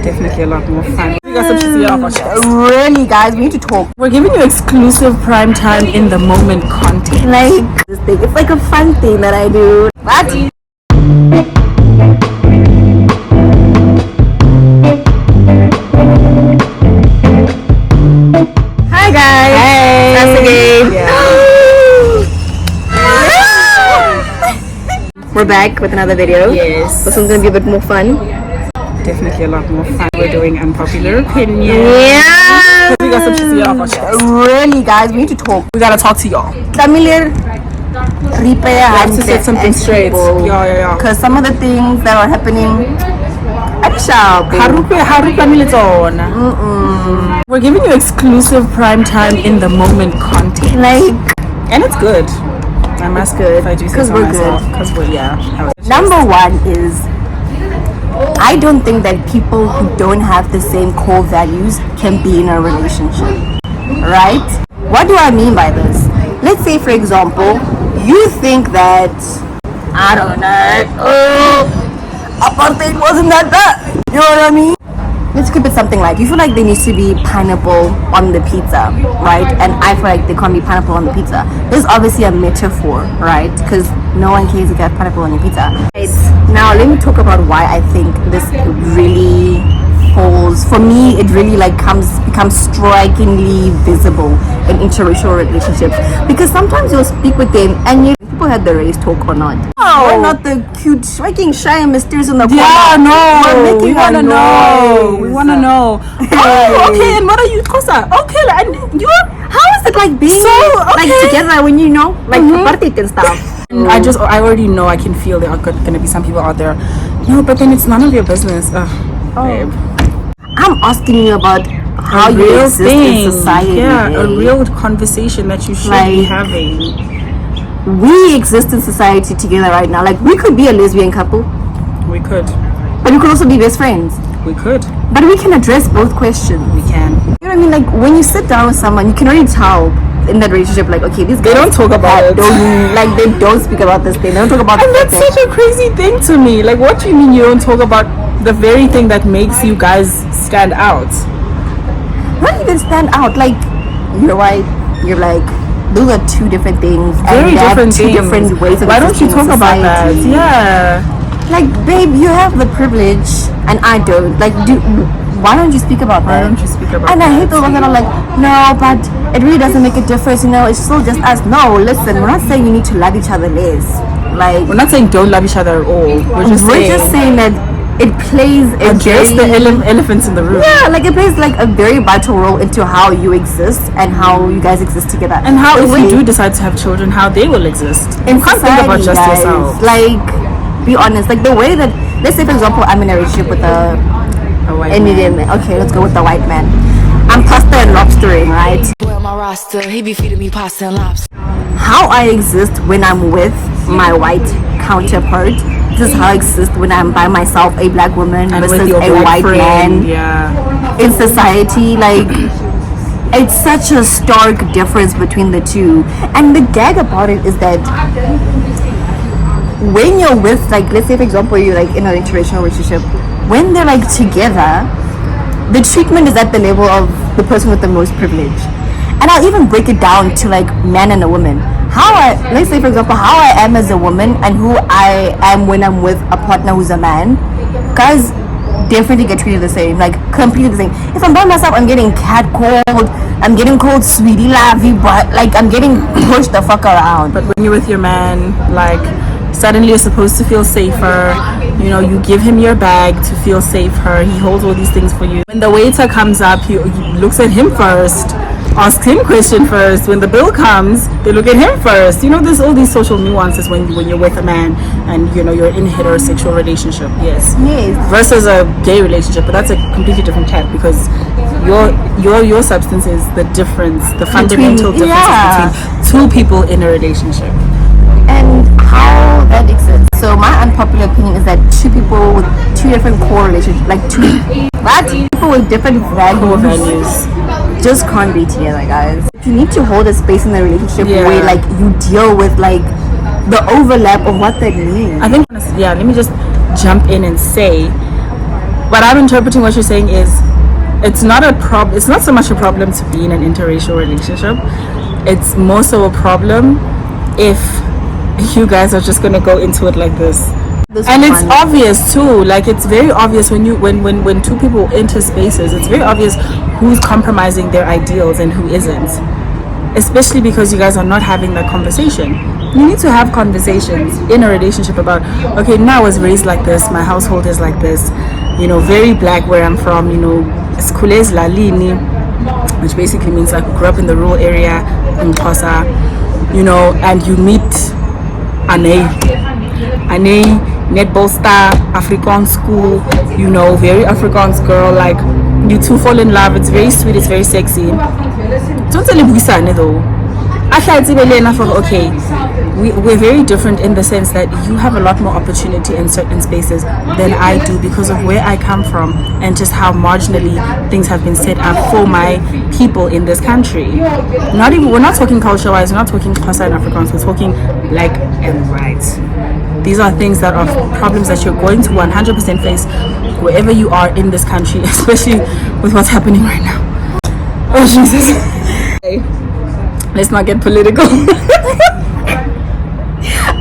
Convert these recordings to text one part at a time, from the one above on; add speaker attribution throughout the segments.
Speaker 1: Definitely a lot more fun. We got some shit to get off our chest.
Speaker 2: Really, guys, we need to talk.
Speaker 1: We're giving you exclusive prime time in the moment content.
Speaker 2: Like this thing, it's like a fun thing that I do. What? Hi guys.
Speaker 1: Hey.
Speaker 2: That's again. We're back with another video.
Speaker 1: Yes.
Speaker 2: This one's gonna be a bit more fun.
Speaker 1: Definitely a lot more fun. We're doing unpopular opinions.
Speaker 2: Yeah.
Speaker 1: We got some shit to get off our chest.
Speaker 2: Really, guys, we need to talk.
Speaker 1: We gotta talk to y'all.
Speaker 2: Familiar.
Speaker 1: We have to set something straight. Yeah.
Speaker 2: Because some of the things that are happening.
Speaker 1: We're giving you exclusive prime time in the moment content. And it's good. I must
Speaker 2: good.
Speaker 1: If I do say so myself. Because
Speaker 2: Number one is, I don't think that people who don't have the same core values can be in a relationship. Right? What do I mean by this? Let's say, for example, you think that, I don't know, apartheid wasn't that bad. You know what I mean? Let's keep it something like, you feel like there needs to be pineapple on the pizza, right? And I feel like there can't be pineapple on the pizza. This is obviously a metaphor, right? Because no one cares if you have pineapple on your pizza. Right. Now, let me talk about why I think this really falls. For me, it really becomes strikingly visible in interracial relationships. Because sometimes you'll speak with them and people had the race talk or not. Oh, we're not the cute, striking, shy, and mysterious in the corner.
Speaker 1: Yeah, no.
Speaker 2: We wanna know.
Speaker 1: We wanna know. Oh, okay. And what are you, Kosa? Okay, and you.
Speaker 2: How is it like being together when you know, apartheid and stuff?
Speaker 1: I already know. I can feel there are gonna be some people out there. No, but then it's none of your business. Babe.
Speaker 2: I'm asking you about how you exist in society.
Speaker 1: Yeah, a real conversation that you should be having.
Speaker 2: We exist in society together right now. Like, we could be a lesbian couple.
Speaker 1: We could.
Speaker 2: But we could also be best friends.
Speaker 1: We could.
Speaker 2: But we can address both questions.
Speaker 1: We can.
Speaker 2: You know what I mean? Like, when you sit down with someone, you can already tell in that relationship, like, okay, these guys...
Speaker 1: They don't talk about it.
Speaker 2: They don't speak about this thing. They don't talk about
Speaker 1: And that's such a crazy thing to me. Like, what do you mean you don't talk about the very thing that makes you guys stand out?
Speaker 2: Not even stand out. Like, you're white. You're like... Those are two different things.
Speaker 1: Very different things.
Speaker 2: Different ways of
Speaker 1: Why don't you talk about that? Yeah.
Speaker 2: Like, babe, you have the privilege and I don't. Like, why don't you speak about that?
Speaker 1: Why don't you speak about
Speaker 2: and
Speaker 1: that?
Speaker 2: I hate those ones that are like, no, but it really doesn't make a difference, you know, it's still just us. No, listen, we're not saying you need to love each other less. Like,
Speaker 1: we're not saying don't love each other at all. We're just saying that
Speaker 2: it plays
Speaker 1: the elephants in the room.
Speaker 2: Yeah, like it plays like a very vital role into how you exist and how you guys exist together.
Speaker 1: And how if you do decide to have children, how they will exist.
Speaker 2: In
Speaker 1: you can't think about just yourself.
Speaker 2: Like, be honest. Like the way that, let's say for example, I'm in a relationship with a
Speaker 1: white
Speaker 2: Indian man. Okay, let's go with the white man. I'm pasta and lobstering, right?
Speaker 3: Well, my roster, he be feeding me pasta and lobster.
Speaker 2: How I exist when I'm with my white counterpart. This is how I exist when I'm by myself, a black woman
Speaker 1: and
Speaker 2: versus a white
Speaker 1: friend.
Speaker 2: man.
Speaker 1: Yeah.
Speaker 2: In society, like, it's such a stark difference between the two. And the gag about it is that when you're with, like, let's say for example you're like in an interracial relationship, when they're like together, the treatment is at the level of the person with the most privilege. And I'll even break it down to like man and a woman. Let's say for example how I am as a woman and who I am when I'm with a partner who's a man, guys definitely get treated the same, like completely the same. If I'm by myself, I'm getting catcalled, I'm getting called sweetie lovey, but like I'm getting pushed the fuck around.
Speaker 1: But when you're with your man, like suddenly you're supposed to feel safer. You know, you give him your bag to feel safer. He holds all these things for you. When the waiter comes up, he looks at him first, asks him question first. When the bill comes, they look at him first. You know, there's all these social nuances when you're with a man and you know you're in a heterosexual relationship. Yes. Versus a gay relationship, but that's a completely different chat because your substance is the difference, the fundamental difference between two people in a relationship.
Speaker 2: And how that exists. So my unpopular opinion is that two people with two different core relationships, like two people with different values just can't be together, guys. You need to hold a space in the relationship where like you deal with like the overlap of what that means.
Speaker 1: I think let me just jump in and say what I'm interpreting what you're saying is it's not so much a problem to be in an interracial relationship. It's more so a problem if you guys are just gonna go into it like this. And it's obvious too, like it's very obvious when two people enter spaces, it's very obvious who's compromising their ideals and who isn't, especially because you guys are not having that conversation. You need to have conversations in a relationship about, okay, now I was raised like this, my household is like this, you know, very black where I'm from, you know, Skules Lalini, which basically means like grew up in the rural area in Xhosa, you know, and you meet Ane netball star, Afrikaans school, you know, very Afrikaans girl, like you two fall in love, it's very sweet, it's very sexy. Don't tell him though. Okay, we're very different in the sense that you have a lot more opportunity in certain spaces than I do because of where I come from and just how marginally things have been set up for my people in this country. We're not talking culture-wise, we're not talking Xhosa and Afrikaans, we're talking black and white. These are things that are problems that you're going to 100% face wherever you are in this country, especially with what's happening right now. Oh Jesus. Let's not get political.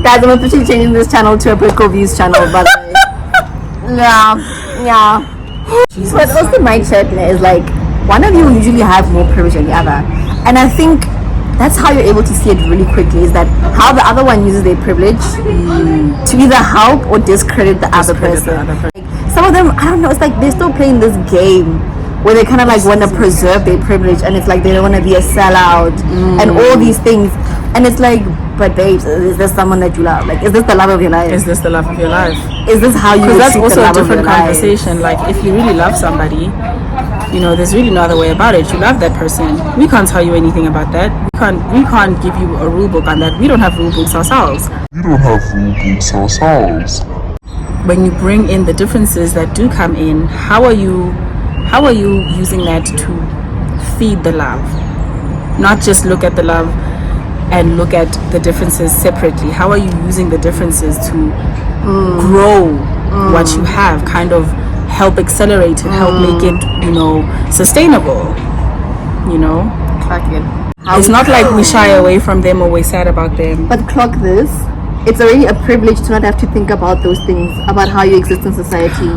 Speaker 2: Guys, I'm officially changing this channel to a political views channel, by the way. Yeah. Jesus. But also my chat is like, one of you usually have more privilege than the other. And I think that's how you're able to see it really quickly, is that how the other one uses their privilege to either help or discredit the other person. Like, some of them, I don't know, it's like they're still playing this game where they kind of like want to preserve their privilege, and it's like they don't want to be a sellout and all these things, and it's like, but babes, is this someone that you love? Like, is this the love of your life?
Speaker 1: Is this the love of your life?
Speaker 2: Is this how you? Because
Speaker 1: that's also
Speaker 2: a
Speaker 1: different conversation. Like, if you really love somebody, you know, there's really no other way about it. You love that person. We can't tell you anything about that. We can't give you a rule book on that. We don't have rule books ourselves. When you bring in the differences that do come in, how are you using that to feed the love? Not just look at the love and look at the differences separately. How are you using the differences to grow what you have, kind of help accelerate it, help make it, you know, sustainable, you know? It's not like we shy away from them or we're sad about them.
Speaker 2: But clock this, it's already a privilege to not have to think about those things, about how you exist in society.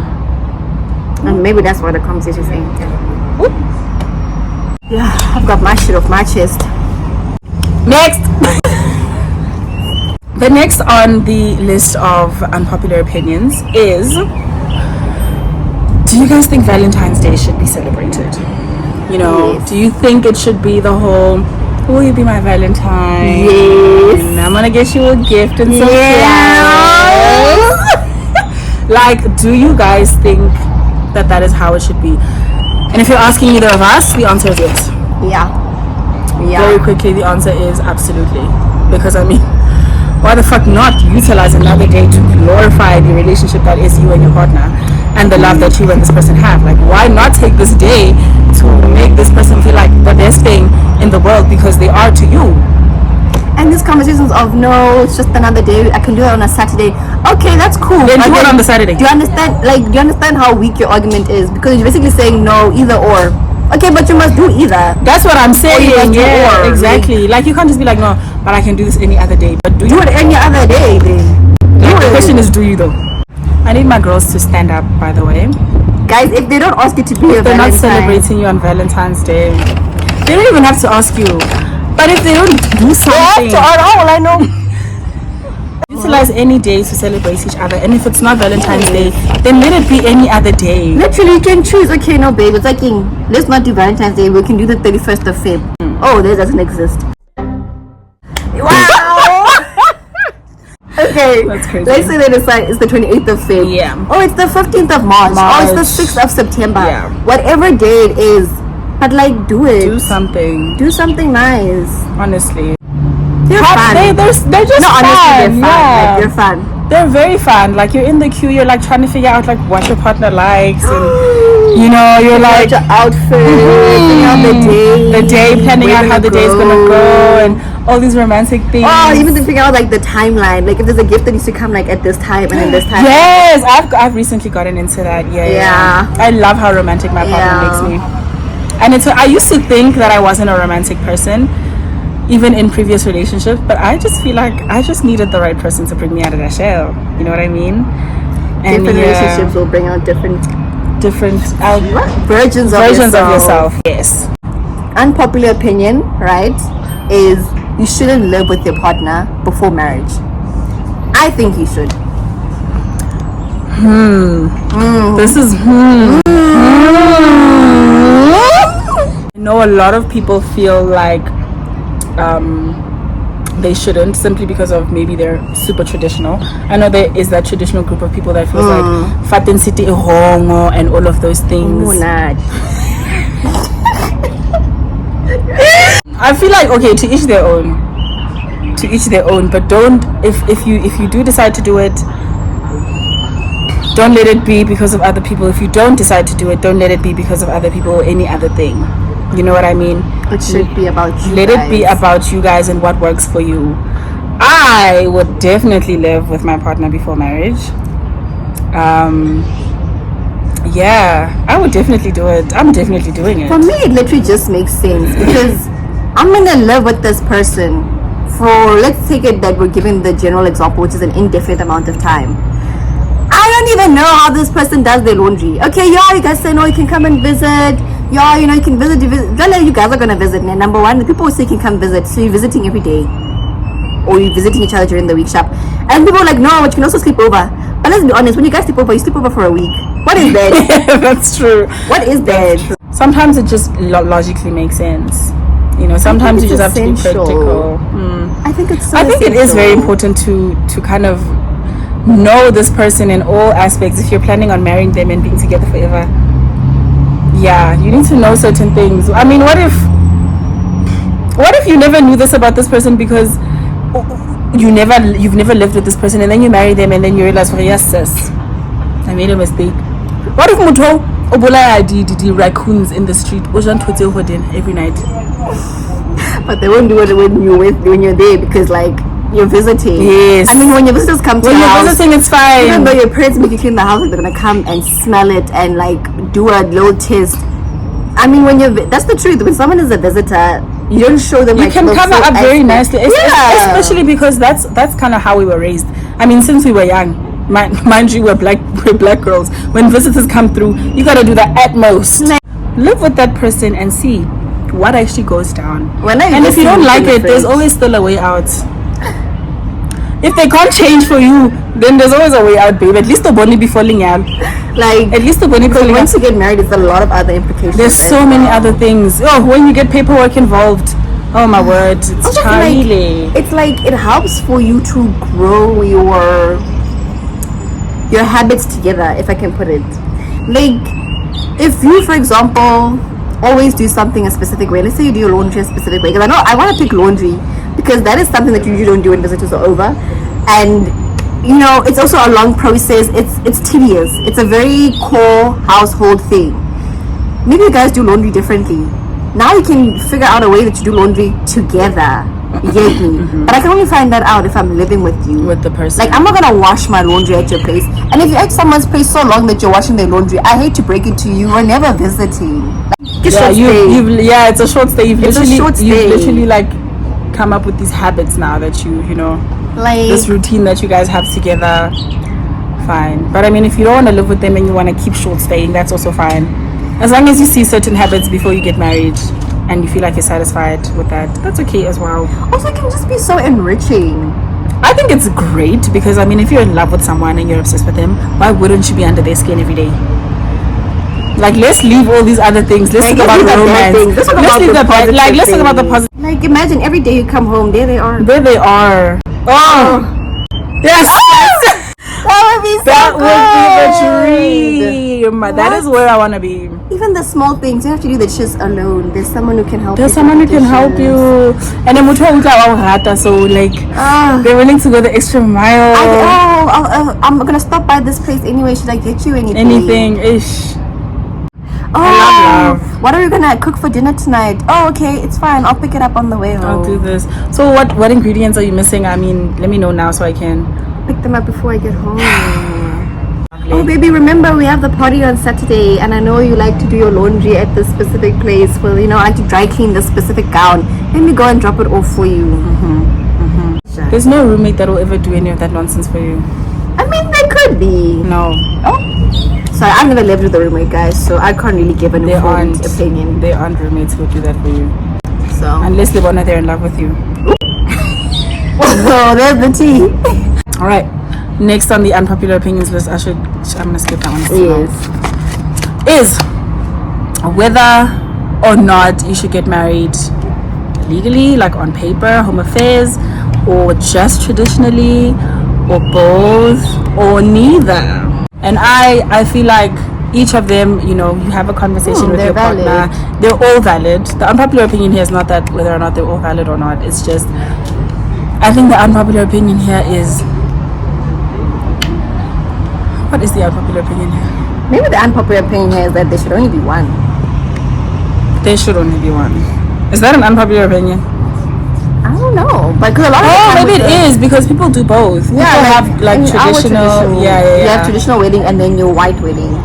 Speaker 2: And maybe that's what the conversation is saying. Yeah, I've got my shit off my chest.
Speaker 1: Next! The next on the list of unpopular opinions is, do you guys think Valentine's Day should be celebrated? You know,
Speaker 2: yes.
Speaker 1: Do you think it should be the whole, will you be my Valentine?
Speaker 2: Yes.
Speaker 1: And I'm gonna get you a gift and some flowers. Like, do you guys think that is how it should be? And if you're asking either of us, the answer is yes.
Speaker 2: Yeah.
Speaker 1: Very quickly, the answer is absolutely. Because I mean, why the fuck not utilize another day to glorify the relationship that is you and your partner and the love that you and this person have? Like, why not take this day to make this person feel like the best thing in the world because they are to you?
Speaker 2: And these conversations of, no, it's just another day, I can do it on a Saturday. Okay, that's cool.
Speaker 1: Then do it on the Saturday.
Speaker 2: Do you understand how weak your argument is? Because you're basically saying no, either or. Okay, but you must do either.
Speaker 1: That's what I'm saying. Yeah,
Speaker 2: or,
Speaker 1: exactly. Like, you can't just be like, no, but I can do this any other day. But do
Speaker 2: it any other day then.
Speaker 1: Like, the question is, do you though? I need my girls to stand up, by the way.
Speaker 2: Guys, if they don't ask you to be a Valentine,
Speaker 1: they're not celebrating you on Valentine's Day. They don't even have to ask you. But if they don't do something,
Speaker 2: I know.
Speaker 1: Utilize any day to celebrate each other. And if it's not Valentine's Day, then let it be any other day.
Speaker 2: Literally, you can choose. Okay, no, babe, it's like, let's not do Valentine's Day. We can do the 31st of Feb. Oh, that doesn't exist. Wow. Okay,
Speaker 1: that's crazy.
Speaker 2: Let's say they decide it's the 28th of Feb.
Speaker 1: Yeah.
Speaker 2: Oh, it's the 15th of March. Oh, it's the 6th of September.
Speaker 1: Yeah.
Speaker 2: Whatever day it is. But like, do it.
Speaker 1: Do something.
Speaker 2: Do something nice.
Speaker 1: Honestly.
Speaker 2: They're fun.
Speaker 1: They're just
Speaker 2: no,
Speaker 1: fun.
Speaker 2: Honestly, they're fun.
Speaker 1: Yeah.
Speaker 2: Like, they're fun.
Speaker 1: They're very fun. Like, you're in the queue, you're like trying to figure out like what your partner likes, and you know, you're like
Speaker 2: your outfit, planning out the day,
Speaker 1: planning out how the day is gonna go, and all these romantic things.
Speaker 2: Oh, even to figure out like the timeline. Like if there's a gift that needs to come like at this time and then this time.
Speaker 1: Yes, I've recently gotten into that. Yeah. I love how romantic my partner makes me. And I used to think that I wasn't a romantic person, even in previous relationships, but I just feel like I just needed the right person to bring me out of that shell. You know what I mean? And
Speaker 2: different relationships will bring out different versions of yourself.
Speaker 1: Yes.
Speaker 2: Unpopular opinion, right, is you shouldn't live with your partner before marriage. I think you should.
Speaker 1: This is I know a lot of people feel like they shouldn't, simply because of maybe they're super traditional. I know there is that traditional group of people that feels like fatin city hongo and all of those things. I feel like, okay, to each their own, but don't, if you do decide to do it, don't let it be because of other people. If you don't decide to do it, don't let it be because of other people or any other thing. You know what I mean?
Speaker 2: It should be about you.
Speaker 1: Let it be about you guys and what works for you. I would definitely live with my partner before marriage. Yeah, I would definitely do it. I'm definitely doing it.
Speaker 2: For me, it literally just makes sense because I'm gonna live with this person for, let's take it that we're giving the general example, which is an indefinite amount of time. I don't even know how this person does their laundry. Okay, yeah, you guys say no, you can come and visit. Yeah, you know, you can visit. Don't know you guys are gonna visit. And number one, the people who say you can come visit, so you're visiting every day, or you're visiting each other during the week shop. And people are like, no, but you can also sleep over. But let's be honest, when you guys sleep over, you sleep over for a week. What is that?
Speaker 1: That's true.
Speaker 2: What is that?
Speaker 1: Sometimes it just logically makes sense. You know, sometimes you just have to be practical.
Speaker 2: I think it's so
Speaker 1: I think it is very important to kind of know this person in all aspects. If you're planning on marrying them and being together forever, yeah, you need to know certain things. I mean, what if you never knew this about this person because you've never lived with this person, and then you marry them and then you realize, oh yes, sis, I made a mistake. What if muto obula the raccoons in the street every night?
Speaker 2: But they won't do it when you're there because like you're visiting.
Speaker 1: Yes.
Speaker 2: I mean, when your visitors come to
Speaker 1: when
Speaker 2: your
Speaker 1: you're
Speaker 2: house,
Speaker 1: visiting, it's fine.
Speaker 2: even though your parents make you clean the house, like, they're gonna come and smell it and like do a little test. I mean, that's the truth. When someone is a visitor, you don't show them.
Speaker 1: You can cover up very nicely, especially because that's kind of how we were raised. I mean, since we were young, mind you, we're black girls. When visitors come through, you gotta do the utmost. Live with that person and see what actually goes down. And if you don't like it, there's always still a way out. If they can't change for you, then there's always a way out, babe. At least the body be falling out.
Speaker 2: Like,
Speaker 1: at least the body be falling out.
Speaker 2: Once you get married, there's a lot of other implications.
Speaker 1: There's so many other things. Oh, when you get paperwork involved, oh my word, it's Charlie.
Speaker 2: It's like it helps for you to grow your habits together, if I can put it. Like, if you, for example, always do something a specific way. Let's say you do your laundry a specific way. Because I know I want to pick laundry because that is something that you usually don't do when visitors are over. And you know, it's also a long process. It's tedious. It's a very core household thing. Maybe you guys do laundry differently. Now you can figure out a way that you do laundry together. You get me? But I can only find that out if I'm living with you.
Speaker 1: With the person.
Speaker 2: Like, I'm not gonna wash my laundry at your place. And if you're at someone's place so long that you're washing their laundry, I hate to break it to you, we're never visiting. Like,
Speaker 1: it's a short stay. You've literally like come up with these habits now that you know, like this routine that you guys have together. Fine. But I mean, if you don't want to live with them and you want to keep short staying, that's also fine. As long as you see certain habits before you get married and you feel like you're satisfied with that, that's okay as well.
Speaker 2: Also, it can just be so enriching.
Speaker 1: I think it's great because I mean, if you're in love with someone and you're obsessed with them, why wouldn't you be under their skin every day? Like, let's leave all these other things. Let's talk about the romance. Let's talk about the positive.
Speaker 2: Like, imagine every day you come home, there they are.
Speaker 1: There they are. Oh, yes.
Speaker 2: That would be so
Speaker 1: That would be the dream. That is where I want to be.
Speaker 2: Even the small things, you have to do the dishes alone. There's someone who can help you.
Speaker 1: There's someone who can help you. And then so like they're willing to go the extra mile.
Speaker 2: I'm gonna stop by this place anyway. Should I get you anything?
Speaker 1: Anything ish.
Speaker 2: Oh,
Speaker 1: I love love.
Speaker 2: what are we gonna cook for dinner tonight? Oh, okay, it's fine. I'll pick it up on the way home.
Speaker 1: I'll do this. So what ingredients are you missing? I mean, let me know now so I can
Speaker 2: Pick them up before I get home. Oh, baby, remember we have the party on Saturday, and I know you like to do your laundry at this specific place. Well, you know, I like to dry clean this specific gown. Let me go and drop it off for you.
Speaker 1: There's no roommate that will ever do any of that nonsense for you.
Speaker 2: I mean, there could be.
Speaker 1: No.
Speaker 2: Oh, sorry, I've never lived with a roommate, guys, so I can't really give an informed opinion.
Speaker 1: There aren't roommates who will do that for you.
Speaker 2: So
Speaker 1: unless they're in love with you.
Speaker 2: Oh, there's the tea.
Speaker 1: All right. Next on the unpopular opinions list, I'm gonna skip that one. Is whether or not you should get married legally, like on paper, home affairs, or just traditionally, or both, or neither. And I feel like each of them, you know, you have a conversation with your partner. They're all valid. The unpopular opinion here is not that whether or not they're all valid or not. It's just, I think the unpopular opinion here is, what is the unpopular opinion here?
Speaker 2: Maybe the unpopular opinion here is that there should only be one.
Speaker 1: There should only be one. Is that an unpopular opinion?
Speaker 2: I don't know, but because a lot of
Speaker 1: maybe it is because people do both.
Speaker 2: Yeah,
Speaker 1: people have like traditional. Yeah.
Speaker 2: You have traditional wedding and then your white wedding.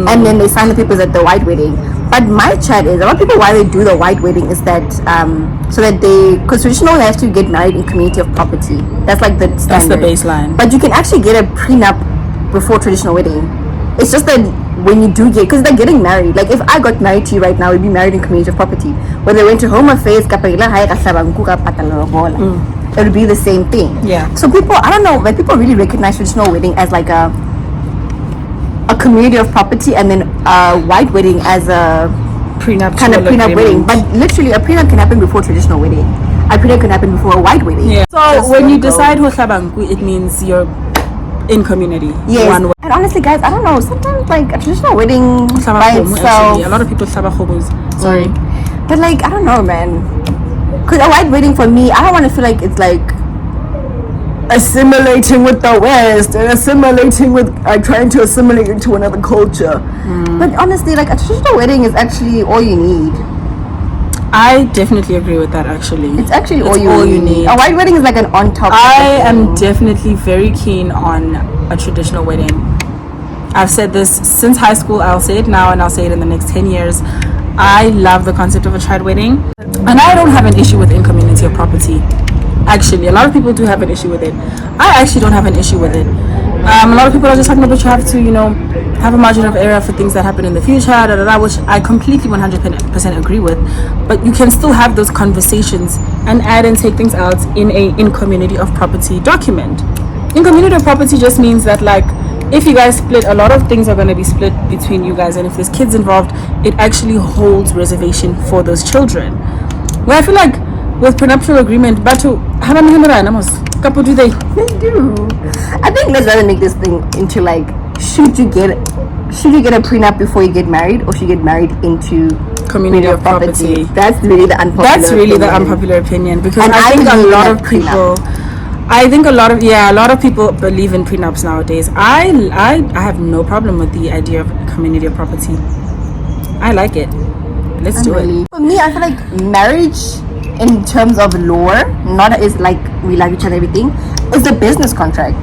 Speaker 2: And then they sign the papers at the white wedding. But my chat is a lot of people why they do the white wedding is that so that because traditional they have to get married in community of property. That's like the standard.
Speaker 1: That's the baseline.
Speaker 2: But you can actually get a prenup before traditional wedding. It's just that when you do get, because they're getting married. Like if I got married to you right now, we'd be married in community of property. Whether we went to home affairs, it would be the same thing.
Speaker 1: Yeah.
Speaker 2: So people, I don't know, like people really recognize traditional wedding as like a community of property, and then a white wedding as a
Speaker 1: prenup
Speaker 2: kind of prenup wedding. But literally, a prenup can happen before traditional wedding. A prenup can happen before a white wedding.
Speaker 1: Yeah. So when you decide Hohlabangu, it means you're in community.
Speaker 2: Yes.
Speaker 1: One way.
Speaker 2: And honestly, guys, I don't know. Sometimes like a traditional wedding by itself.
Speaker 1: Actually, a lot of people hlabahobos. Sorry.
Speaker 2: But like, I don't know, man. Because a white wedding for me, I don't want to feel like it's like assimilating with the West and assimilating with trying to assimilate into another culture. But honestly, like a traditional wedding is actually all you need.
Speaker 1: I definitely agree with that. Actually,
Speaker 2: it's actually all you need. A white wedding is like an on top.
Speaker 1: I am definitely very keen on a traditional wedding. I've said this since high school. I'll say it now, and I'll say it in the next 10 years. I love the concept of a trad wedding, and I don't have an issue with in community of property. Actually, a lot of people do have an issue with it. I actually don't have an issue with it. A lot of people are just talking about you have to, you know, have a margin of error for things that happen in the future, which I completely 100% agree with. But you can still have those conversations and add and take things out in a in community of property document. In community of property just means that, like, if you guys split, a lot of things are going to be split between you guys, and if there's kids involved, it actually holds reservation for those children. Where I feel like with prenuptial agreement, but to do they?
Speaker 2: They do. I think let's rather make this thing into like, should you get a prenup before you get married, or should you get married into
Speaker 1: community of property?
Speaker 2: That's really the unpopular
Speaker 1: opinion, because I think a lot of people. I think a lot of people believe in prenups nowadays. I have no problem with the idea of community of property. I like it. Let's do it.
Speaker 2: For me, I feel like marriage, in terms of law, not is like we love each other, everything, is a business contract.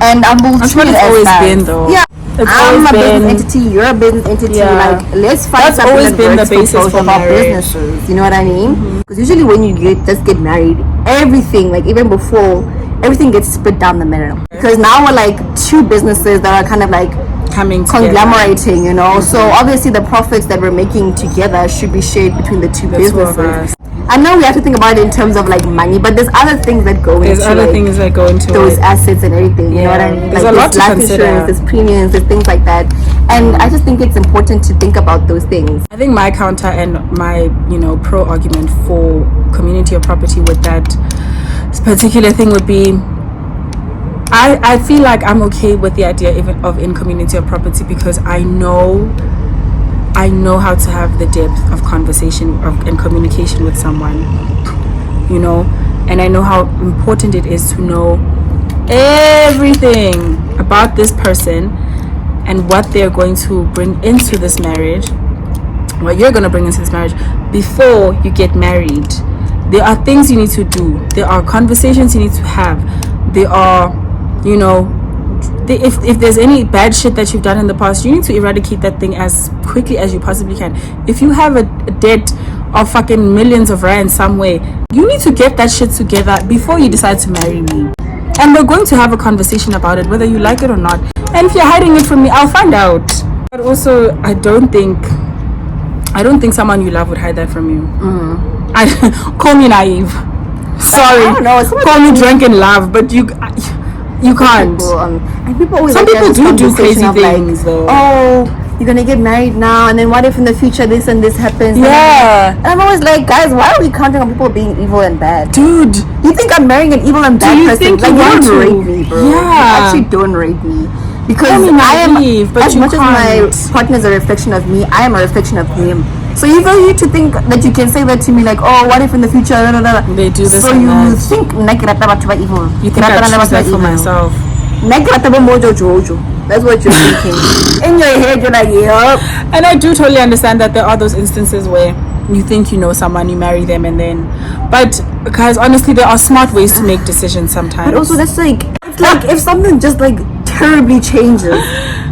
Speaker 2: And
Speaker 1: that's what it's always been, though.
Speaker 2: Yeah. I'm a business entity, you're a business entity. Yeah. Like, let's find
Speaker 1: that's
Speaker 2: something
Speaker 1: always
Speaker 2: that
Speaker 1: been
Speaker 2: works
Speaker 1: the basis for
Speaker 2: our businesses. You know what I mean? Because usually when you just get married, everything, like even before, everything gets split down the middle. Because now we're like two businesses that are kind of like
Speaker 1: coming
Speaker 2: conglomerating, you know. So obviously the profits that we're making together should be shared between the two businesses. I know we have to think about it in terms of like money, but there's other things that go into those assets and everything. You know what I mean?
Speaker 1: There's a lot to consider.
Speaker 2: There's premiums, there's things like that, and I just think it's important to think about those things.
Speaker 1: I think my counter and my pro argument for community of property with that particular thing would be, I feel like I'm okay with the idea even of in community of property, because I know how to have the depth of conversation and communication with someone, and I know how important it is to know everything about this person and what they're going to bring into this marriage, what you're going to bring into this marriage before you get married. There are things you need to do. There are conversations you need to have. There are, you know, if there's any bad shit that you've done in the past, you need to eradicate that thing as quickly as you possibly can. If you have a debt of fucking millions of rands somewhere, you need to get that shit together before you decide to marry me. And we're going to have a conversation about it, whether you like it or not. And if you're hiding it from me, I'll find out. But also, I don't think someone you love would hide that from you. Call me naive. Sorry.
Speaker 2: I don't know.
Speaker 1: Call me drunk in love, but you can't.
Speaker 2: And people always
Speaker 1: Some
Speaker 2: like
Speaker 1: people do crazy
Speaker 2: of
Speaker 1: things, though.
Speaker 2: Oh, you're gonna get married now, and then what if in the future this and this happens?
Speaker 1: Yeah.
Speaker 2: And I'm always like, guys, why are we counting on people being evil and bad?
Speaker 1: Dude,
Speaker 2: You think I'm marrying an evil and bad
Speaker 1: you
Speaker 2: person?
Speaker 1: think
Speaker 2: Like,
Speaker 1: you want
Speaker 2: don't
Speaker 1: to?
Speaker 2: rate me, bro.
Speaker 1: Yeah.
Speaker 2: Actually, don't rate me. Because
Speaker 1: I mean,
Speaker 2: I am,
Speaker 1: naive, but
Speaker 2: as
Speaker 1: you
Speaker 2: much
Speaker 1: can't.
Speaker 2: as my partner is a reflection of me, I am a reflection of him. So you for you to think that you can say that to me, like, oh, what if in the future,
Speaker 1: They do this
Speaker 2: so
Speaker 1: and
Speaker 2: you
Speaker 1: that.
Speaker 2: think evil.
Speaker 1: You think I choose that for myself.
Speaker 2: That's what you're thinking. In your head, you're like, yup.
Speaker 1: And I do totally understand that there are those instances where you think you know someone, you marry them, and then, but guys, honestly, there are smart ways to make decisions sometimes.
Speaker 2: But also, that's like, it's like if something just like terribly changes.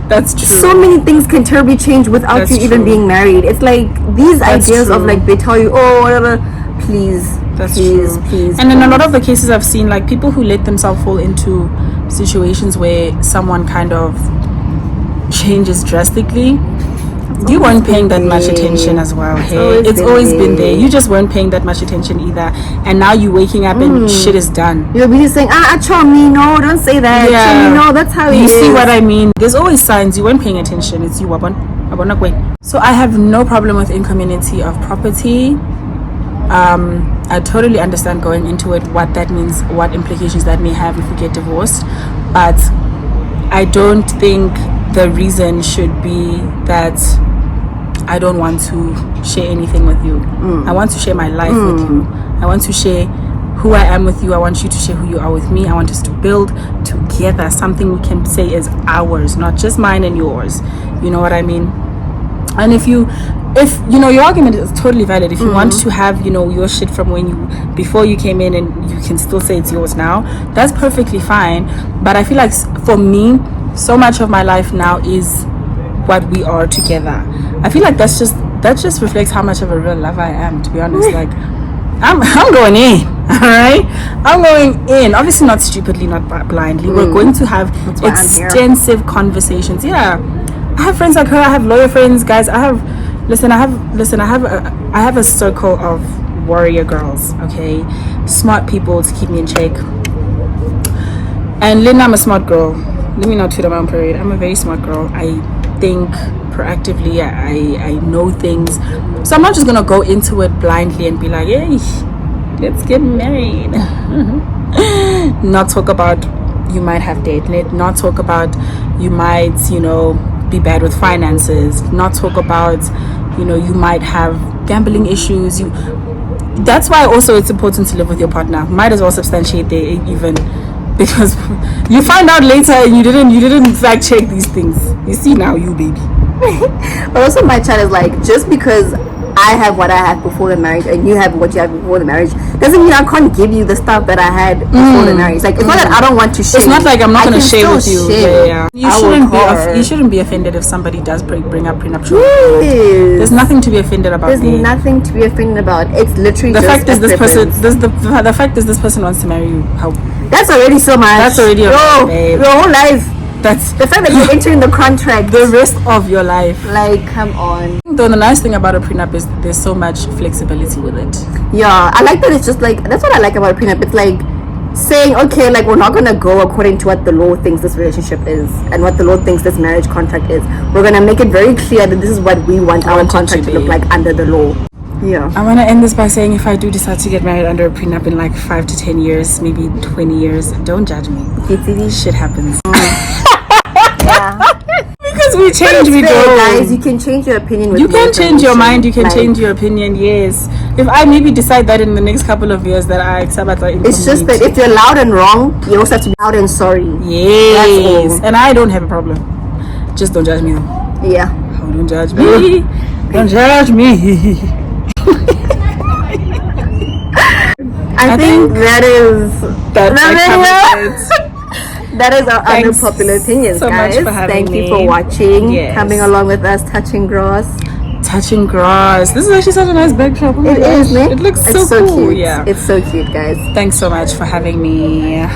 Speaker 1: That's true.
Speaker 2: So many things can terribly change without
Speaker 1: That's
Speaker 2: you even
Speaker 1: true.
Speaker 2: being married. It's like these
Speaker 1: That's
Speaker 2: ideas of
Speaker 1: true.
Speaker 2: like they tell you, oh, whatever. Please,
Speaker 1: That's
Speaker 2: please,
Speaker 1: true.
Speaker 2: please.
Speaker 1: And in a lot of the cases I've seen, like people who let themselves fall into situations where someone kind of changes drastically, you weren't paying that much attention as well. Hey, it's always been there. You just weren't paying that much attention either, and now you waking up and shit is done.
Speaker 2: You're really saying, Chomi, no, don't say that.
Speaker 1: Yeah.
Speaker 2: Chomi, no, that's how it
Speaker 1: You
Speaker 2: is.
Speaker 1: see what I mean? There's always signs you weren't paying attention. It's you, So I have no problem with incommunity of property. I totally understand going into it, what that means, what implications that may have if we get divorced. But I don't think the reason should be that I don't want to share anything with you. I want to share my life with you. I want to share who I am with you. I want you to share who you are with me. I want us to build together something we can say is ours, not just mine and yours. You know what I mean? And if you know, your argument is totally valid. If you want to have, you know, your shit from before you came in, and you can still say it's yours now, that's perfectly fine. But I feel like for me, so much of my life now is what we are together. I feel like that just reflects how much of a real lover I am, to be honest. Like I'm going in, all right? I'm going in. Obviously not stupidly, not blindly. We're going to have extensive conversations. Yeah, I have friends like her. I have lawyer friends, guys. I have a circle of warrior girls, okay? Smart people to keep me in check. And Lynn, I'm a smart girl. Let me not toot my own parade. I'm a very smart girl. I think proactively. I know things. So I'm not just gonna go into it blindly and be like, hey, let's get married. Not talk about you might have debt. Not talk about you might, you know, be bad with finances. Not talk about, you know, you might have gambling issues. That's why also it's important to live with your partner. Might as well substantiate there even, because you find out later and you didn't fact check these things. You see now, you baby.
Speaker 2: But also my child is like, just because I have what I had before the marriage and you have what you had before the marriage doesn't mean I can't give you the stuff that I had before the marriage. Like, it's not that I don't want to share.
Speaker 1: It's not like I'm not going to share with you.
Speaker 2: Share.
Speaker 1: Yeah. You shouldn't be offended if somebody does bring up prenuptial.
Speaker 2: Yes.
Speaker 1: There's nothing to be offended about.
Speaker 2: There's nothing to be offended about. It's literally
Speaker 1: the
Speaker 2: just
Speaker 1: fact is this person.
Speaker 2: preference.
Speaker 1: The fact is this person wants to marry you. How?
Speaker 2: That's already so much.
Speaker 1: That's already
Speaker 2: your whole life.
Speaker 1: That's
Speaker 2: the fact that you're entering the contract.
Speaker 1: The rest of your life.
Speaker 2: Like, come on.
Speaker 1: Though the nice thing about a prenup is there's so much flexibility with it.
Speaker 2: Yeah, I like that. It's just like, that's what I like about a prenup. It's like saying, okay, like, we're not gonna go according to what the law thinks this relationship is and what the law thinks this marriage contract is. We're gonna make it very clear that this is what we want our contract to look like under the law. Yeah. I
Speaker 1: want to end this by saying, if I do decide to get married under a prenup in like 5 to 10 years, maybe 20 years, don't judge me. Shit happens.
Speaker 2: Yeah.
Speaker 1: Because we change, we go.
Speaker 2: Guys, you can change your opinion.
Speaker 1: You can change your mind. You can change your opinion. Yes. If I maybe decide that in the next couple of years that I accept that,
Speaker 2: it's just that if you're loud and wrong, you also have to be loud and sorry.
Speaker 1: Yes. And I don't have a problem. Just don't judge me though.
Speaker 2: Yeah.
Speaker 1: Oh, don't judge me. Don't judge me.
Speaker 2: I think that is
Speaker 1: That
Speaker 2: that is our
Speaker 1: Thanks
Speaker 2: unpopular opinions,
Speaker 1: so much
Speaker 2: guys.
Speaker 1: for having
Speaker 2: Thank you
Speaker 1: me.
Speaker 2: for watching,
Speaker 1: Yes.
Speaker 2: coming along with us, touching grass.
Speaker 1: Touching grass. This is actually such a nice backdrop. Oh my
Speaker 2: It
Speaker 1: gosh.
Speaker 2: is, man.
Speaker 1: It looks
Speaker 2: It's
Speaker 1: so cool.
Speaker 2: cute.
Speaker 1: Yeah.
Speaker 2: It's so cute, guys.
Speaker 1: Thanks so much for having me.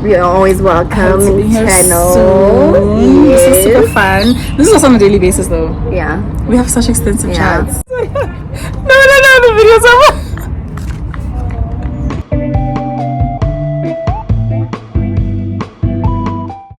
Speaker 2: We are always welcome
Speaker 1: To
Speaker 2: in
Speaker 1: be
Speaker 2: the
Speaker 1: here
Speaker 2: channel.
Speaker 1: soon. This is super
Speaker 2: Yes.
Speaker 1: fun. This is also on a daily basis though.
Speaker 2: Yeah.
Speaker 1: We have such extensive
Speaker 2: Yeah.
Speaker 1: chats. No, the videos are